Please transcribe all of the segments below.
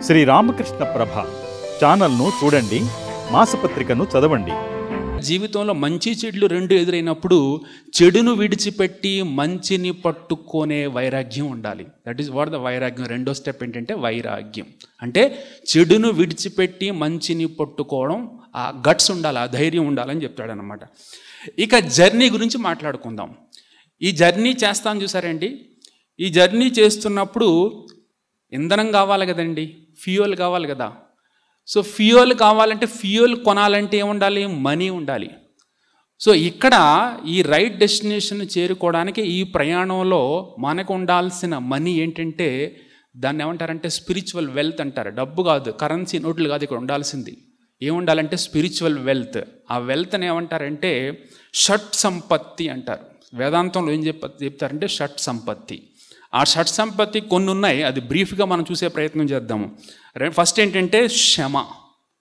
శ్రీ రామకృష్ణ ప్రభ ఛానల్ను చూడండి, మాసపత్రికను చదవండి. జీవితంలో మంచి చెడులు రెండు ఎదురైనప్పుడు చెడును విడిచిపెట్టి మంచిని పట్టుకునే వైరాగ్యం ఉండాలి. దట్ ఈస్ వాట్ ద వైరాగ్యం. రెండో స్టెప్ ఏంటంటే వైరాగ్యం. అంటే చెడును విడిచిపెట్టి మంచిని పట్టుకోవడం, ఆ గట్స్ ఉండాలి, ఆ ధైర్యం ఉండాలని చెప్తాడనమాట. ఇక జర్నీ గురించి మాట్లాడుకుందాం. ఈ జర్నీ చేస్తాను చూసారండి. ఈ జర్నీ చేస్తున్నప్పుడు ఇంధనం కావాలి కదండి, ఫ్యూయల్ కావాలి కదా. సో ఫ్యూయల్ కావాలంటే, ఫ్యూయల్ కొనాలంటే ఏముండాలి? మనీ ఉండాలి. సో ఇక్కడ ఈ రైట్ డెస్టినేషన్ చేరుకోవడానికి ఈ ప్రయాణంలో మనకు ఉండాల్సిన మనీ ఏంటంటే, దాన్ని ఏమంటారంటే స్పిరిచువల్ వెల్త్ అంటారు. డబ్బు కాదు, కరెన్సీ నోట్లు కాదు, ఇక్కడ ఉండాల్సింది ఏముండాలంటే స్పిరిచువల్ వెల్త్. ఆ వెల్త్ని ఏమంటారంటే షట్ సంపత్తి అంటారు. వేదాంతంలో ఏం చెప్తారంటే షట్ సంపత్తి. ఆ షట్ సంపత్తి కొన్ని ఉన్నాయి, అది బ్రీఫ్గా మనం చూసే ప్రయత్నం చేద్దాము. ఫస్ట్ ఏంటంటే క్షమ,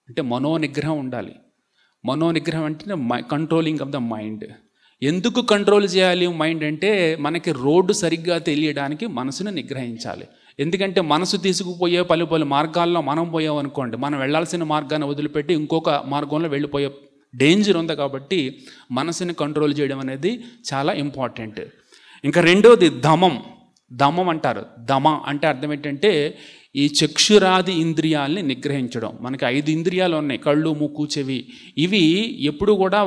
అంటే మనోనిగ్రహం ఉండాలి. మనోనిగ్రహం అంటే కంట్రోలింగ్ ఆఫ్ ద మైండ్. ఎందుకు కంట్రోల్ చేయాలి మైండ్ అంటే, మనకి రోడ్డు సరిగ్గా తెలియడానికి మనసును నిగ్రహించాలి. ఎందుకంటే మనసు తీసుకుపోయే పలు మార్గాల్లో మనం పోయాం అనుకోండి, మనం వెళ్ళాల్సిన మార్గాన్ని వదిలిపెట్టి ఇంకొక మార్గంలో వెళ్ళిపోయే డేంజర్ ఉంది. కాబట్టి మనసుని కంట్రోల్ చేయడం అనేది చాలా ఇంపార్టెంట్. ఇంకా రెండోది దమం. దమం అంటారు. దమ అంటే అర్థం ఏంటంటే ఈ చక్షురాది ఇంద్రియాలని నిగ్రహించడం. మనకి 5 ఇంద్రియాలు ఉన్నాయి, కళ్ళు, ముక్కు, చెవి. ఇవి ఎప్పుడు కూడా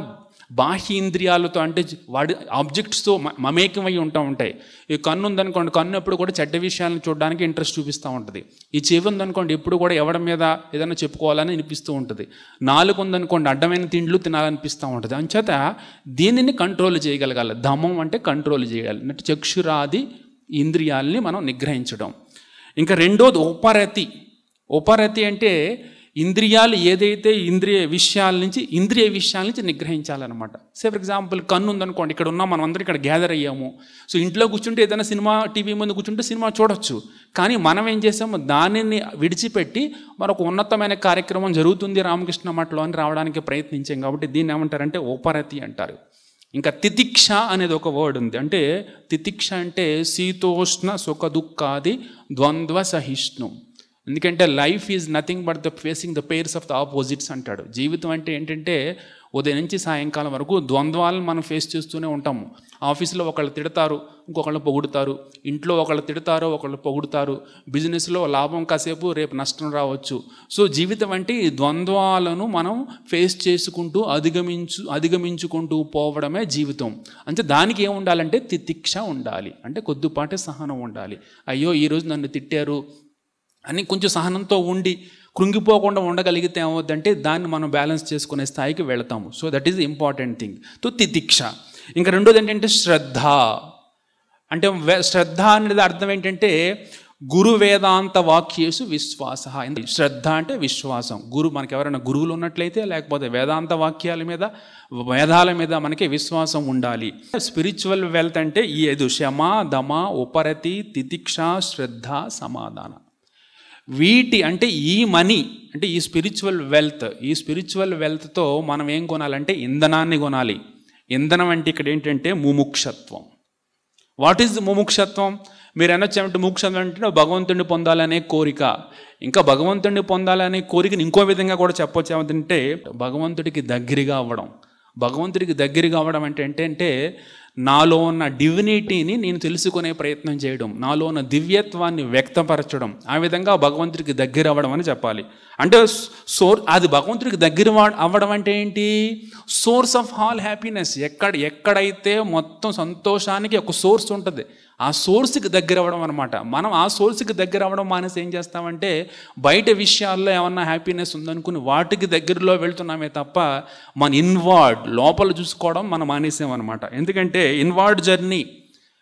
బాహ్య ఇంద్రియాలతో అంటే వాడి ఆబ్జెక్ట్స్తో మమేకమై ఉంటాయి. ఈ కన్ను ఉందనుకోండి, కన్ను ఎప్పుడు కూడా చెడ్డ విషయాలను చూడడానికి ఇంట్రెస్ట్ చూపిస్తూ ఉంటుంది. ఈ చెవి ఉందనుకోండి, ఎప్పుడు కూడా ఎవరి మీద ఏదైనా చెప్పుకోవాలని అనిపిస్తూ ఉంటుంది. నాలుగు ఉందనుకోండి, అడ్డమైన తిండ్లు తినాలనిపిస్తూ ఉంటుంది. అంచేత దీనిని కంట్రోల్ చేయగలగాలి. దమం అంటే కంట్రోల్ చేయాలి, అంటే చక్షురాది ఇంద్రియాలని మనం నిగ్రహించడం. ఇంకా రెండోది ఉపరతి. ఉపరతి అంటే ఇంద్రియాలు ఏదైతే ఇంద్రియ విషయాల నుంచి నిగ్రహించాలన్నమాట. ఫర్ ఎగ్జాంపుల్ కన్ను ఉందనుకోండి, ఇక్కడ ఉన్నాం మనం అందరం, ఇక్కడ గ్యాదర్ అయ్యాము. సో ఇంట్లో కూర్చుంటే ఏదైనా సినిమా టీవీ ముందు కూర్చుంటే సినిమా చూడొచ్చు. కానీ మనం ఏం చేసాము, దానిని విడిచిపెట్టి మరొక ఉన్నతమైన కార్యక్రమం జరుగుతుంది రామకృష్ణ మఠంలో అని రావడానికి ప్రయత్నించాం. కాబట్టి దీన్ని ఏమంటారంటే ఉపరతి అంటారు. ఇంకా తితిక్ష అనేది ఒక వర్డ్ ఉంది. అంటే తితిక్ష అంటే శీతోష్ణ సుఖ దుఃఖాది ద్వంద్వ సహిష్ణు. ఎందుకంటే life is nothing but the facing the pairs of the opposites అంటాడు. జీవితం అంటే ఏంటంటే ఉదయం నుంచి సాయంకాలం వరకు ద్వంద్వాలను మనం ఫేస్ చేస్తూనే ఉంటాము. ఆఫీస్లో ఒకళ్ళు తిడతారు, ఇంకొకళ్ళు పొగుడుతారు. ఇంట్లో ఒకళ్ళు తిడతారు, ఒకళ్ళు పొగుడుతారు. బిజినెస్లో లాభం కాసేపు, రేపు నష్టం రావచ్చు. సో జీవితం అంటే ఈ ద్వంద్వాలను మనం ఫేస్ చేసుకుంటూ అధిగమించుకుంటూ పోవడమే జీవితం. అంటే దానికి ఏం ఉండాలంటే తితిక్ష ఉండాలి, అంటే కొద్దిపాటి సహనం ఉండాలి. అయ్యో ఈరోజు నన్ను తిట్టారు అని కొంచెం సహనంతో ఉండి కృంగిపోకుండా ఉండగలిగితే ఏమవుద్దంటే దాన్ని మనం బ్యాలెన్స్ చేసుకునే స్థాయికి వెళతాము. So that is important thing. తో తితిక్ష. ఇంకా రెండోది ఏంటంటే శ్రద్ధ. అంటే శ్రద్ధ అనేది అర్థం ఏంటంటే గురు వేదాంత వాక్యేషు విశ్వాస. శ్రద్ధ అంటే విశ్వాసం. మనకి ఎవరైనా గురువులు ఉన్నట్లయితే, లేకపోతే వేదాంత వాక్యాల మీద, వేదాల మీద మనకి విశ్వాసం ఉండాలి. స్పిరిచువల్ వెల్త్ అంటే ఈ 5: శమ, దమ, ఉపరతి, తితిక్ష, శ్రద్ధ, సమాధాన. వీటి అంటే ఈ మనీ అంటే ఈ స్పిరిచువల్ వెల్త్తో మనం ఏం కొనాలంటే ఇంధనాన్ని కొనాలి. ఇంధనం అంటే ఇక్కడ ఏంటంటే ముముక్షత్వం. What is ముముక్షత్వం? మీరు అనొచ్చామంటే ముముక్షత్వం అంటే భగవంతుడిని పొందాలనే కోరిక. ఇంకా భగవంతుడిని పొందాలనే కోరికని ఇంకో విధంగా కూడా చెప్పొచ్చు. ఏమంటే భగవంతుడికి దగ్గరగా అవ్వడం. భగవంతుడికి దగ్గరగా అవ్వడం అంటే ఏంటంటే నాలో ఉన్న డివినిటీని నేను తెలుసుకునే ప్రయత్నం చేయడం, నాలో ఉన్న దివ్యత్వాన్ని వ్యక్తపరచడం. ఆ విధంగా భగవంతుడికి దగ్గర అవ్వడం అని చెప్పాలి. అంటే అది భగవంతుడికి దగ్గర అవ్వడం అంటే ఏంటి? Source of all happiness. ఎక్కడైతే మొత్తం సంతోషానికి ఒక సోర్స్ ఉంటుంది, ఆ సోర్స్కి దగ్గర అవ్వడం అనమాట. మనం ఆ సోర్స్కి దగ్గర అవ్వడం మానేసి ఏం చేస్తామంటే బయట విషయాల్లో ఏమన్నా హ్యాపీనెస్ ఉందనుకుని వాటికి దగ్గరలో వెళ్తున్నామే తప్ప మన ఇన్వార్డ్ లోపల చూసుకోవడం మనం మానేసామన్నమాట. ఎందుకంటే ఇన్వార్డ్ జర్నీ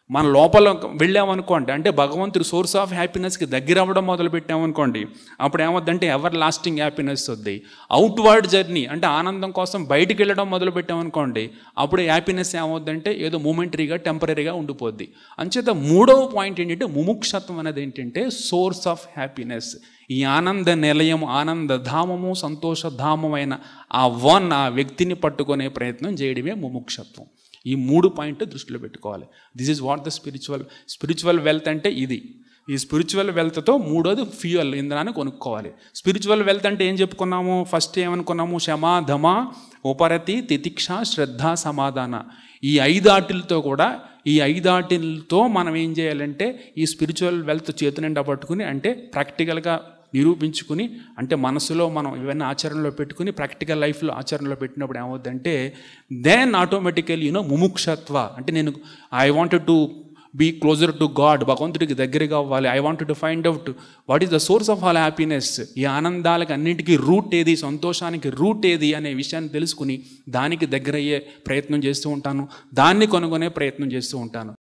మన లోపల వెళ్ళామనుకోండి, అంటే భగవంతుడు సోర్స్ ఆఫ్ హ్యాపీనెస్కి దగ్గర అవ్వడం మొదలు పెట్టామనుకోండి, అప్పుడు ఏమవుద్దంటే ఎవర్ లాస్టింగ్ హ్యాపీనెస్ వద్ది. అవుట్వర్డ్ జర్నీ అంటే ఆనందం కోసం బయటికి వెళ్ళడం మొదలు పెట్టామనుకోండి, అప్పుడు హ్యాపీనెస్ ఏమవుద్దంటే ఏదో మూమెంటరీగా, టెంపరీగా ఉండిపోద్ది. అంచేత మూడవ పాయింట్ ఏంటంటే ముముక్షత్వం అనేది ఏంటంటే సోర్స్ ఆఫ్ హ్యాపీనెస్. ఈ ఆనంద నిలయం, ఆనందధామము, సంతోషధామమైన ఆ వ్యక్తిని పట్టుకునే ప్రయత్నం చేయడమే ముముక్షత్వం. ఈ 3 పాయింట్లు దృష్టిలో పెట్టుకోవాలి. This is what the spiritual wealth అంటే ఇది. ఈ స్పిరిచువల్ వెల్త్తో మూడోది ఫ్యూయల్, ఇంధనాన్ని కొనుక్కోవాలి. స్పిరిచువల్ వెల్త్ అంటే ఏం చెప్పుకున్నాము? ఫస్ట్ ఏమనుకున్నాము? క్షమ, ధమ, ఉపరతి, తితిక్ష, శ్రద్ధ, సమాధాన. ఈ 5 ఆటిలతో కూడా, ఈ 5 ఆటిలతో మనం ఏం చేయాలంటే ఈ స్పిరిచువల్ వెల్త్ చేతి నిండా పట్టుకుని, అంటే ప్రాక్టికల్గా నిరూపించుకుని, అంటే మనసులో మనం ఇవన్నీ ఆచరణలో పెట్టుకుని ప్రాక్టికల్ లైఫ్లో ఆచరణలో పెట్టినప్పుడు ఏమవుద్దంటే దెన్ ఆటోమేటికలీ ముముక్షత్వ, అంటే నేను I wanted to be closer to God, భగవంతుడికి దగ్గరగా అవ్వాలి. I wanted to find out what is the source of all happiness, ఈ ఆనందాలకి అన్నింటికీ రూట్ ఏది, సంతోషానికి రూట్ ఏది అనే విషయాన్ని తెలుసుకుని దానికి దగ్గరయ్యే ప్రయత్నం చేస్తూ ఉంటాను, దాన్ని కనుగొనే ప్రయత్నం చేస్తూ ఉంటాను.